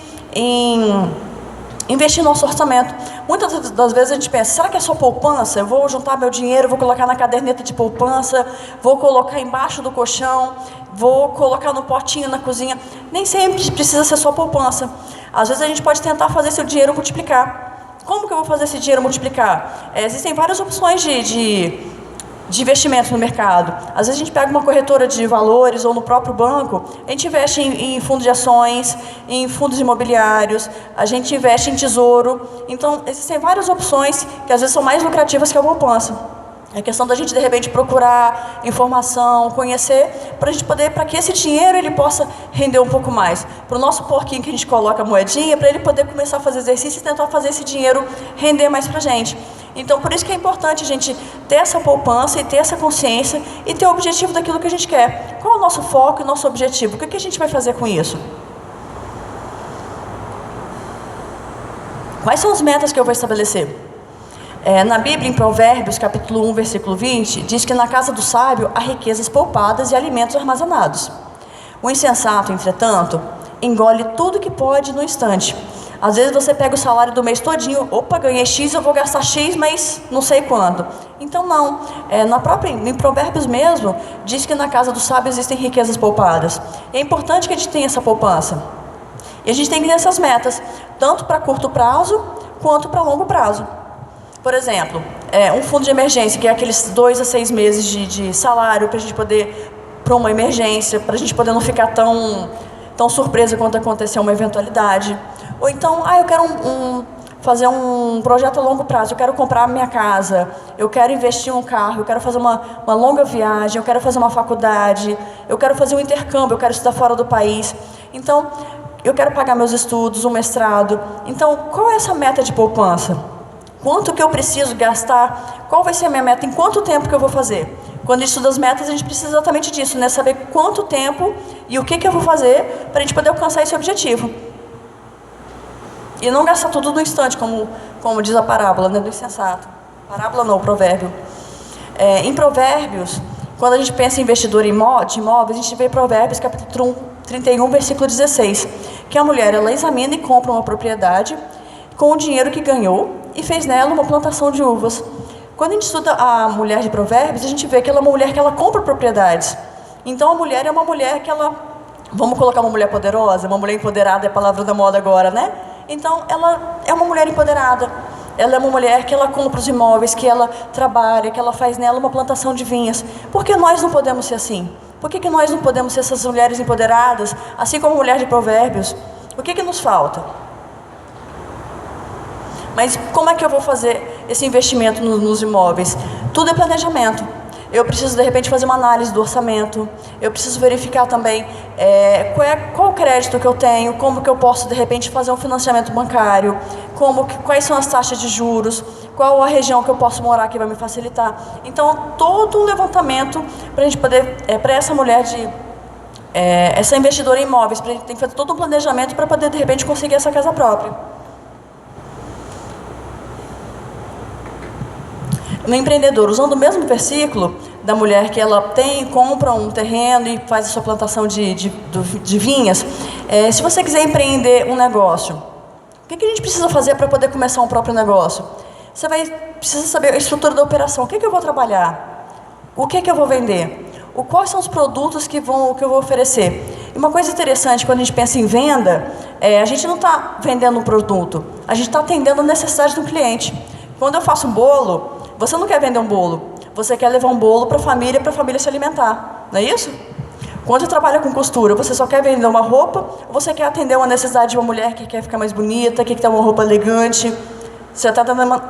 no nosso orçamento. Muitas das vezes a gente pensa, será que é só poupança? Eu vou juntar meu dinheiro, vou colocar na caderneta de poupança, vou colocar embaixo do colchão, vou colocar no potinho na cozinha. Nem sempre precisa ser só poupança. Às vezes a gente pode tentar fazer seu dinheiro multiplicar. Como que eu vou fazer esse dinheiro multiplicar? Existem várias opções de investimento no mercado. Às vezes a gente pega uma corretora de valores ou no próprio banco, a gente investe em fundos de ações, em fundos imobiliários, a gente investe em tesouro. Então, existem várias opções que às vezes são mais lucrativas que a poupança. É questão da gente, de repente, procurar informação, conhecer, para que esse dinheiro ele possa render um pouco mais. Para o nosso porquinho que a gente coloca a moedinha, para ele poder começar a fazer exercício e tentar fazer esse dinheiro render mais para a gente. Então, por isso que é importante a gente ter essa poupança e ter essa consciência e ter o objetivo daquilo que a gente quer. Qual é o nosso foco e o nosso objetivo? O que a gente vai fazer com isso? Quais são as metas que eu vou estabelecer? Na Bíblia, em Provérbios, capítulo 1, versículo 20, diz que na casa do sábio há riquezas poupadas e alimentos armazenados. O insensato, entretanto, engole tudo que pode no instante. Às vezes você pega o salário do mês todinho, opa, ganhei X, eu vou gastar X, mas não sei quando. Então não, em Provérbios mesmo, diz que na casa do sábio existem riquezas poupadas. E é importante que a gente tenha essa poupança. E a gente tem que ter essas metas, tanto para curto prazo, quanto para longo prazo. Por exemplo, um fundo de emergência, que é aqueles 2 a 6 meses de salário, para a gente poder, para uma emergência, para a gente poder não ficar tão surpresa quando acontecer uma eventualidade. Ou então, eu quero fazer um projeto a longo prazo, eu quero comprar minha casa, eu quero investir em um carro, eu quero fazer uma longa viagem, eu quero fazer uma faculdade, eu quero fazer um intercâmbio, eu quero estudar fora do país. Então, eu quero pagar meus estudos, um mestrado. Então, qual é essa meta de poupança? Quanto que eu preciso gastar? Qual vai ser a minha meta? Em quanto tempo que eu vou fazer? Quando a gente estuda as metas, a gente precisa exatamente disso, né? Saber quanto tempo e o que eu vou fazer para a gente poder alcançar esse objetivo. E não gastar tudo no instante, como diz a parábola, né, do insensato. Parábola não, provérbio. Em Provérbios, quando a gente pensa em investidor de imóveis, a gente vê Provérbios capítulo 31, versículo 16, que a mulher, ela examina e compra uma propriedade com o dinheiro que ganhou e fez nela uma plantação de uvas. Quando a gente estuda a mulher de Provérbios, a gente vê que ela é uma mulher que ela compra propriedades. Então a mulher é uma mulher que ela, vamos colocar uma mulher poderosa, uma mulher empoderada, é a palavra da moda agora, né? Então ela é uma mulher empoderada. Ela é uma mulher que ela compra os imóveis, que ela trabalha, que ela faz nela uma plantação de vinhas. Por que nós não podemos ser assim? Por que nós não podemos ser essas mulheres empoderadas, assim como a mulher de Provérbios? O que nos falta? Mas como é que eu vou fazer esse investimento nos imóveis? Tudo é planejamento. Eu preciso, de repente, fazer uma análise do orçamento. Eu preciso verificar também qual o crédito que eu tenho, como que eu posso, de repente, fazer um financiamento bancário, quais são as taxas de juros, qual a região que eu posso morar que vai me facilitar. Então, todo um levantamento para a gente poder, para essa mulher essa investidora em imóveis, a gente tem que fazer todo um planejamento para poder, de repente, conseguir essa casa própria. No empreendedor, usando o mesmo versículo da mulher que ela compra um terreno e faz a sua plantação de vinhas, se você quiser empreender um negócio, o que a gente precisa fazer para poder começar um próprio negócio? Você precisa saber a estrutura da operação, o que eu vou trabalhar, o que eu vou vender, quais são os produtos que eu vou oferecer. E uma coisa interessante, quando a gente pensa em venda, a gente não está vendendo um produto, a gente está atendendo a necessidade do cliente. Quando eu faço um bolo, você não quer vender um bolo, você quer levar um bolo para a família se alimentar, não é isso? Quando você trabalha com costura, você só quer vender uma roupa, ou você quer atender uma necessidade de uma mulher que quer ficar mais bonita, que quer ter uma roupa elegante? Você está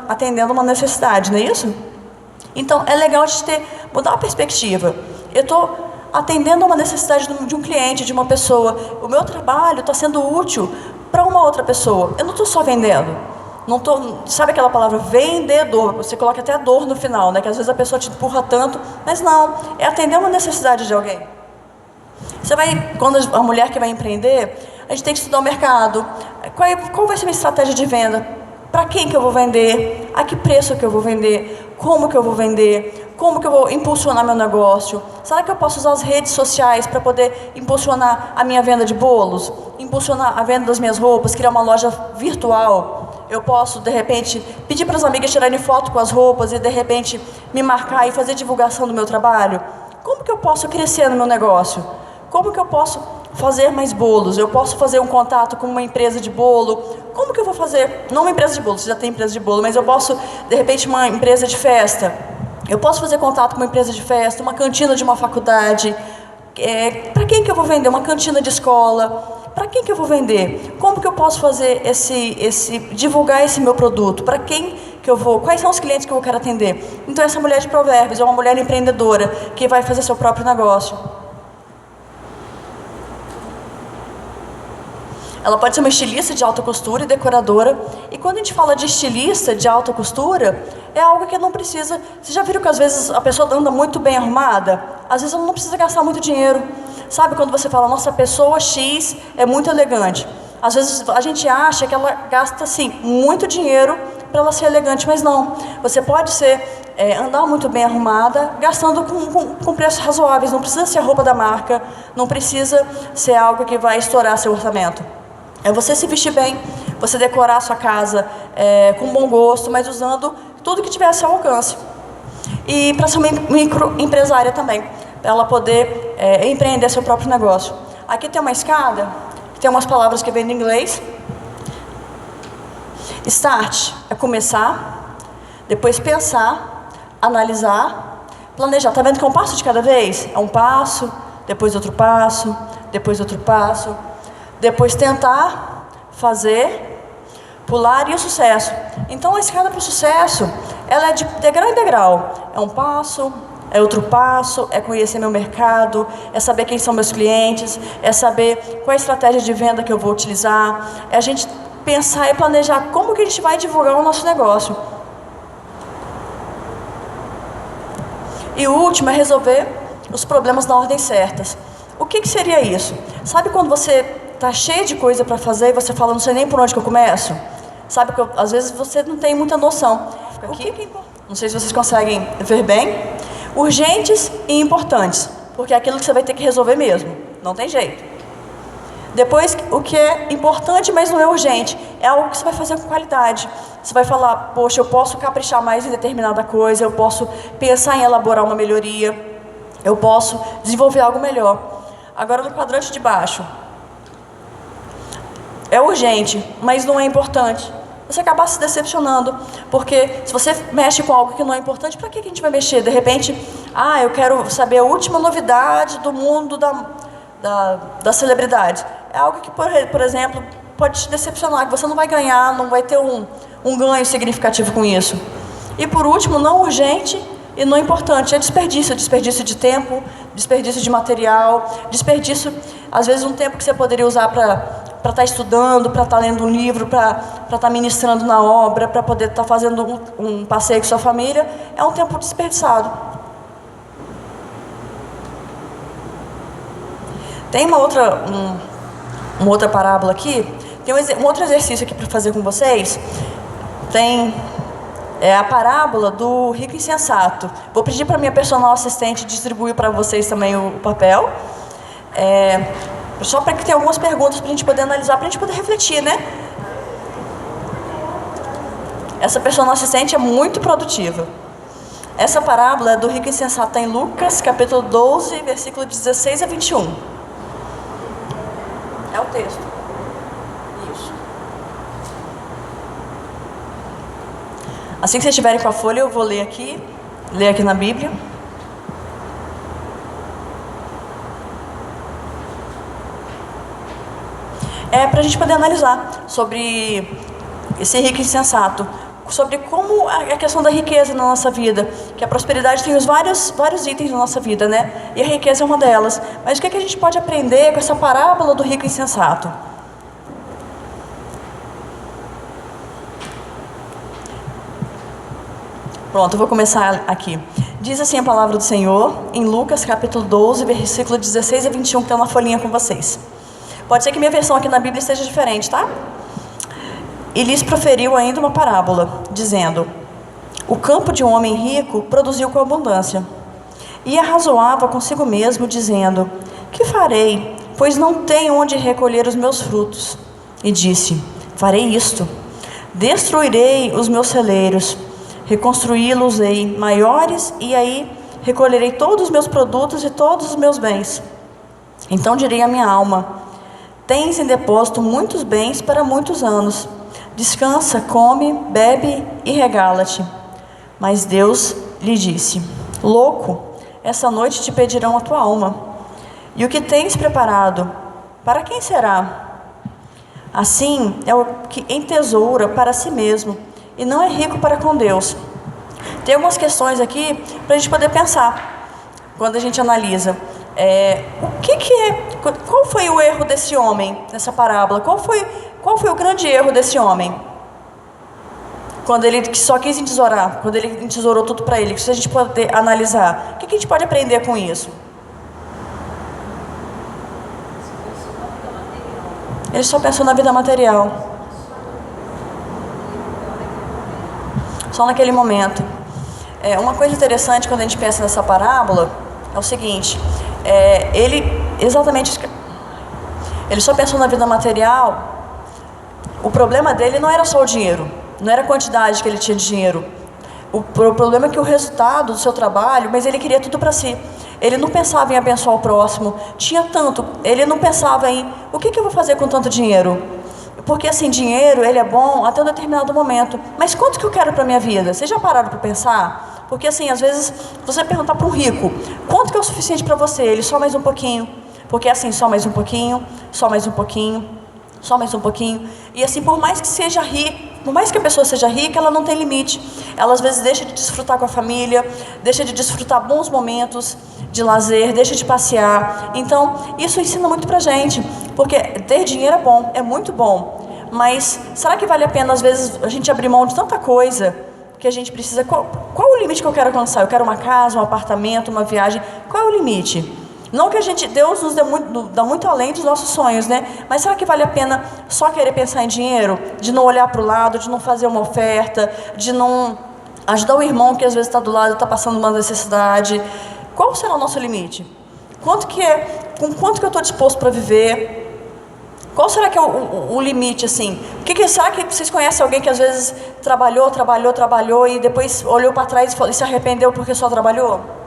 atendendo uma necessidade, não é isso? Então, é legal a gente mudar a perspectiva. Eu estou atendendo uma necessidade de um cliente, de uma pessoa. O meu trabalho está sendo útil para uma outra pessoa. Eu não estou só vendendo. Não tô, sabe aquela palavra vendedor? Você coloca até a dor no final, né? Que às vezes a pessoa te empurra tanto, mas não, é atender uma necessidade de alguém. Você vai, quando a mulher que vai empreender, a gente tem que estudar o mercado. Qual vai ser a minha estratégia de venda? Para quem que eu vou vender? A que preço que eu vou vender? Como que eu vou vender? Como que eu vou impulsionar meu negócio? Será que eu posso usar as redes sociais para poder impulsionar a minha venda de bolos? Impulsionar a venda das minhas roupas? Criar uma loja virtual? Eu posso, de repente, pedir para as amigas tirarem foto com as roupas e, de repente, me marcar e fazer divulgação do meu trabalho? Como que eu posso crescer no meu negócio? Como que eu posso fazer mais bolos? Eu posso fazer um contato com uma empresa de bolo? Como que eu vou fazer? Não uma empresa de bolo, você já tem empresa de bolo, mas eu posso, de repente, uma empresa de festa. Eu posso fazer contato com uma empresa de festa, uma cantina de uma faculdade. Para quem que eu vou vender? Uma cantina de escola. Para quem que eu vou vender? Como que eu posso fazer divulgar esse meu produto? Para quem que eu vou? Quais são os clientes que eu quero atender? Então essa mulher de Provérbios é uma mulher empreendedora que vai fazer seu próprio negócio. Ela pode ser uma estilista de alta costura e decoradora. E quando a gente fala de estilista de alta costura, é algo que não precisa... Vocês já viram que às vezes a pessoa anda muito bem arrumada? Às vezes ela não precisa gastar muito dinheiro. Sabe quando você fala, nossa, a pessoa X é muito elegante? Às vezes a gente acha que ela gasta, assim, muito dinheiro para ela ser elegante, mas não. Você pode andar muito bem arrumada, gastando com preços razoáveis. Não precisa ser a roupa da marca, não precisa ser algo que vai estourar seu orçamento. É você se vestir bem, você decorar a sua casa com bom gosto, mas usando tudo que tiver a seu alcance. E para ser uma microempresária também, para ela poder empreender seu próprio negócio. Aqui tem uma escada, tem umas palavras que vêm em inglês. Start é começar, depois pensar, analisar, planejar. Está vendo que é um passo de cada vez? É um passo, depois outro passo, depois outro passo. Depois tentar, fazer, pular e o sucesso. Então a escada para o sucesso, ela é de degrau em degrau. É um passo, é outro passo, é conhecer meu mercado, é saber quem são meus clientes, é saber qual é a estratégia de venda que eu vou utilizar, é a gente pensar e planejar como que a gente vai divulgar o nosso negócio. E o último é resolver os problemas na ordem certas. O que seria isso? Sabe quando você está cheio de coisa para fazer e você fala, não sei nem por onde que eu começo? Sabe que às vezes você não tem muita noção. Aqui, não sei se vocês conseguem ver bem. Urgentes e importantes, porque é aquilo que você vai ter que resolver mesmo. Não tem jeito. Depois, o que é importante, mas não é urgente, é algo que você vai fazer com qualidade. Você vai falar, poxa, eu posso caprichar mais em determinada coisa, eu posso pensar em elaborar uma melhoria, eu posso desenvolver algo melhor. Agora, no quadrante de baixo, é urgente, mas não é importante. Você acaba se decepcionando, porque se você mexe com algo que não é importante, para que a gente vai mexer? De repente, eu quero saber a última novidade do mundo da celebridade. É algo que, por exemplo, pode te decepcionar, que você não vai ganhar, não vai ter um ganho significativo com isso. E por último, não urgente e não importante, é desperdício de tempo, desperdício de material, desperdício, às vezes, um tempo que você poderia usar para estar estudando, para estar lendo um livro, para estar ministrando na obra, para poder estar fazendo um passeio com sua família, é um tempo desperdiçado. Tem uma outra parábola aqui, tem um outro exercício aqui para fazer com vocês. Tem a parábola do rico insensato. Vou pedir para minha personal assistente distribuir para vocês também o papel. Só para que tenha algumas perguntas para a gente poder analisar, para a gente poder refletir, né? Essa personal assistente é muito produtiva. Essa parábola do rico insensato está em Lucas, capítulo 12, versículo 16 a 21. É o texto. Isso. Assim que vocês estiverem com a folha, eu vou ler aqui na Bíblia. Para a gente poder analisar sobre esse rico insensato, sobre como a questão da riqueza na nossa vida, que a prosperidade tem os vários itens na nossa vida, né? E a riqueza é uma delas. Mas o que a gente pode aprender com essa parábola do rico insensato? Pronto, eu vou começar aqui. Diz assim a palavra do Senhor, em Lucas capítulo 12, versículo 16 a 21, que está na folhinha com vocês. Pode ser que minha versão aqui na Bíblia esteja diferente, tá? E lhes proferiu ainda uma parábola, dizendo: o campo de um homem rico produziu com abundância. E arrazoava consigo mesmo, dizendo: que farei, pois não tenho onde recolher os meus frutos? E disse: farei isto: destruirei os meus celeiros, reconstruí-los-ei maiores, e aí recolherei todos os meus produtos e todos os meus bens. Então direi à minha alma: tens em depósito muitos bens para muitos anos. Descansa, come, bebe e regala-te. Mas Deus lhe disse: louco, essa noite te pedirão a tua alma. E o que tens preparado, para quem será? Assim é o que entesoura para si mesmo, e não é rico para com Deus. Tem algumas questões aqui para a gente poder pensar, quando a gente analisa. Qual foi o erro desse homem, nessa parábola? Qual foi o grande erro desse homem? Quando ele só quis entesourar, quando ele entesourou tudo para ele. Se a gente pode analisar, o que a gente pode aprender com isso? Ele só pensou na vida material. Só naquele momento. Uma coisa interessante quando a gente pensa nessa parábola é o seguinte: ele só pensou na vida material. O problema dele não era só o dinheiro, não era a quantidade que ele tinha de dinheiro. O problema é que o resultado do seu trabalho, mas ele queria tudo para si. Ele não pensava em abençoar o próximo, tinha tanto, ele não pensava em o que eu vou fazer com tanto dinheiro. Porque assim, dinheiro, ele é bom até um determinado momento, mas quanto que eu quero para a minha vida? Vocês já pararam para pensar? Porque assim, às vezes, você perguntar para um rico, quanto que é o suficiente para você? Ele, só mais um pouquinho. Porque assim, só mais um pouquinho, só mais um pouquinho, só mais um pouquinho. E assim, por mais que seja rico, por mais que a pessoa seja rica, ela não tem limite. Ela às vezes deixa de desfrutar com a família, deixa de desfrutar bons momentos de lazer, deixa de passear. Então, isso ensina muito pra gente, porque ter dinheiro é bom, é muito bom. Mas será que vale a pena, às vezes, a gente abrir mão de tanta coisa que a gente precisa? Qual o limite que eu quero alcançar? Eu quero uma casa, um apartamento, uma viagem. Qual é o limite? Não que Deus nos dá muito além dos nossos sonhos, né? Mas será que vale a pena só querer pensar em dinheiro? De não olhar para o lado, de não fazer uma oferta, de não ajudar o irmão que às vezes está do lado e está passando uma necessidade? Qual será o nosso limite? Com quanto que eu estou disposto para viver? Qual será que é o limite, assim? Será que vocês conhecem alguém que às vezes trabalhou e depois olhou para trás e se arrependeu porque só trabalhou?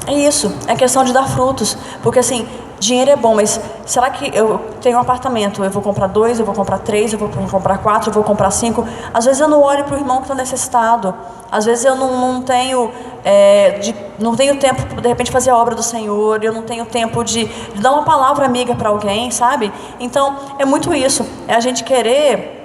É isso, é questão de dar frutos. Porque assim, dinheiro é bom, mas será que eu tenho um apartamento? Eu vou comprar 2, eu vou comprar 3, eu vou comprar 4, eu vou comprar 5. Às vezes eu não olho para o irmão que está necessitado. Às vezes eu não tenho tempo, de repente, fazer a obra do Senhor. Eu não tenho tempo de dar uma palavra amiga para alguém, sabe? Então, é muito isso. É a gente querer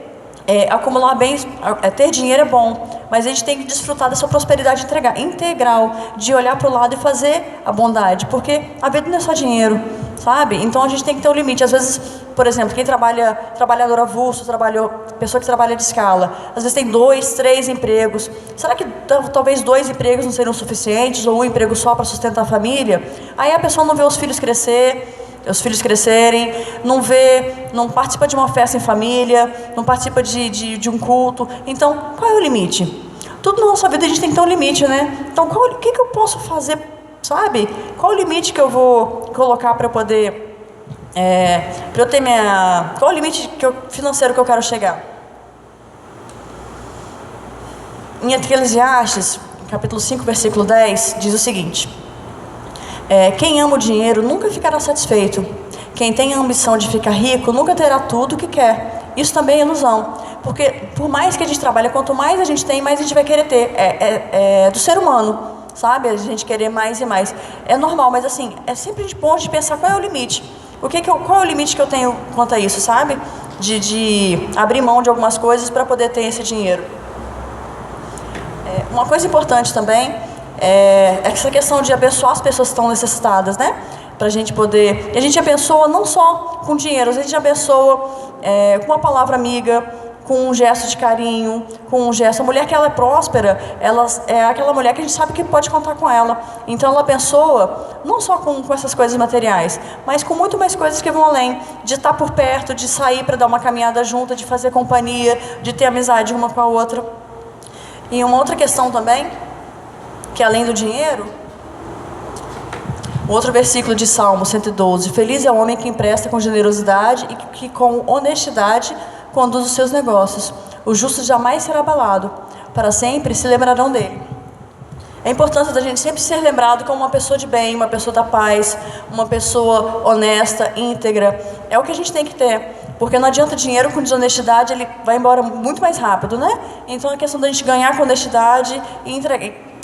acumular bens. Ter dinheiro é bom, mas a gente tem que desfrutar dessa prosperidade integral, de olhar para o lado e fazer a bondade, porque a vida não é só dinheiro, sabe? Então a gente tem que ter um limite. Às vezes, por exemplo, quem trabalhador avulso, pessoa que trabalha de escala, às vezes tem 2, 3 empregos. Será que talvez 2 empregos não seriam suficientes, ou um emprego só para sustentar a família? Aí a pessoa não vê os filhos crescerem, não participa de uma festa em família, não participa de um culto. Então, qual é o limite? Tudo na nossa vida a gente tem que ter um limite, né? Então, o que eu posso fazer, sabe? Qual o limite que eu vou colocar para eu poder, para eu ter qual o limite financeiro que eu quero chegar? Em Eclesiastes, capítulo 5, versículo 10, diz o seguinte: quem ama o dinheiro nunca ficará satisfeito. Quem tem a ambição de ficar rico nunca terá tudo o que quer. Isso também é ilusão. porque por mais que a gente trabalhe, quanto mais a gente tem, mais a gente vai querer ter. É do ser humano, sabe? A gente querer mais e mais. É normal, mas assim, é sempre bom de pensar qual é o limite. Qual é o limite que eu tenho quanto a isso, sabe? De abrir mão de algumas coisas para poder ter esse dinheiro. Uma coisa importante também é essa questão de abençoar as pessoas que estão necessitadas, né? Para a gente poder... E a gente abençoa não só com dinheiro, a gente abençoa com uma palavra amiga, com um gesto de carinho, com um gesto... A mulher que ela é próspera, ela é aquela mulher que a gente sabe que pode contar com ela. Então ela abençoa não só com essas coisas materiais, mas com muito mais coisas que vão além. De estar por perto, de sair para dar uma caminhada junto, de fazer companhia, de ter amizade uma com a outra. E uma outra questão também, que além do dinheiro, o outro versículo de Salmo 112: Feliz é o homem que empresta com generosidade e que com honestidade conduz os seus negócios. O justo jamais será abalado, para sempre se lembrarão dele. É importante da gente sempre ser lembrado como uma pessoa de bem, uma pessoa da paz, uma pessoa honesta, íntegra. É o que a gente tem que ter. Porque não adianta dinheiro com desonestidade, ele vai embora muito mais rápido, né? Então é questão da gente ganhar com honestidade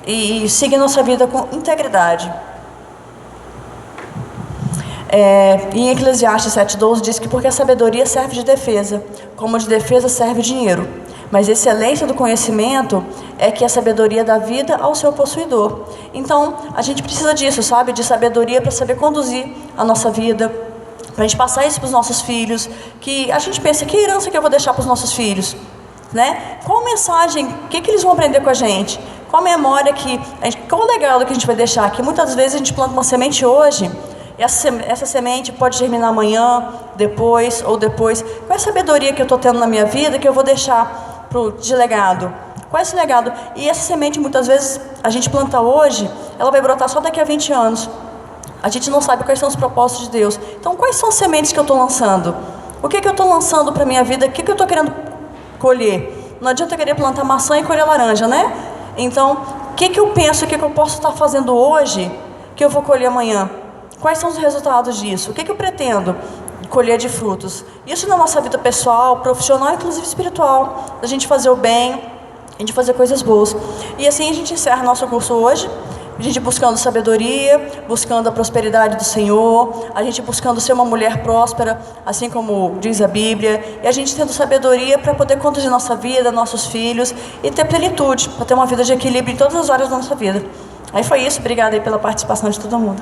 e seguir nossa vida com integridade. Em Eclesiastes 7,12 diz que porque a sabedoria serve de defesa, como de defesa serve o dinheiro. Mas a excelência do conhecimento é que a sabedoria dá vida ao seu possuidor. Então, a gente precisa disso, sabe? De sabedoria para saber conduzir a nossa vida, para a gente passar isso para os nossos filhos, que a gente pensa, que herança que eu vou deixar para os nossos filhos? Né? Qual mensagem, o que eles vão aprender com a gente? Qual memória qual legado que a gente vai deixar? Que muitas vezes a gente planta uma semente hoje, e essa semente pode germinar amanhã, depois. Qual é a sabedoria que eu estou tendo na minha vida que eu vou deixar de legado? Qual é esse legado? E essa semente, muitas vezes, a gente planta hoje, ela vai brotar só daqui a 20 anos. A gente não sabe quais são os propósitos de Deus. Então, quais são as sementes que eu estou lançando? O que eu estou lançando para a minha vida? O que eu estou querendo colher? Não adianta eu querer plantar maçã e colher laranja, né? Então, o que eu penso, o que eu posso estar fazendo hoje que eu vou colher amanhã? Quais são os resultados disso? O que eu pretendo colher de frutos? Isso na nossa vida pessoal, profissional, inclusive espiritual. A gente fazer o bem, a gente fazer coisas boas. E assim a gente encerra nosso curso hoje. A gente buscando sabedoria, buscando a prosperidade do Senhor, a gente buscando ser uma mulher próspera, assim como diz a Bíblia, e a gente tendo sabedoria para poder conduzir nossa vida, nossos filhos, e ter plenitude, para ter uma vida de equilíbrio em todas as áreas da nossa vida. Aí foi isso, obrigada aí pela participação de todo mundo.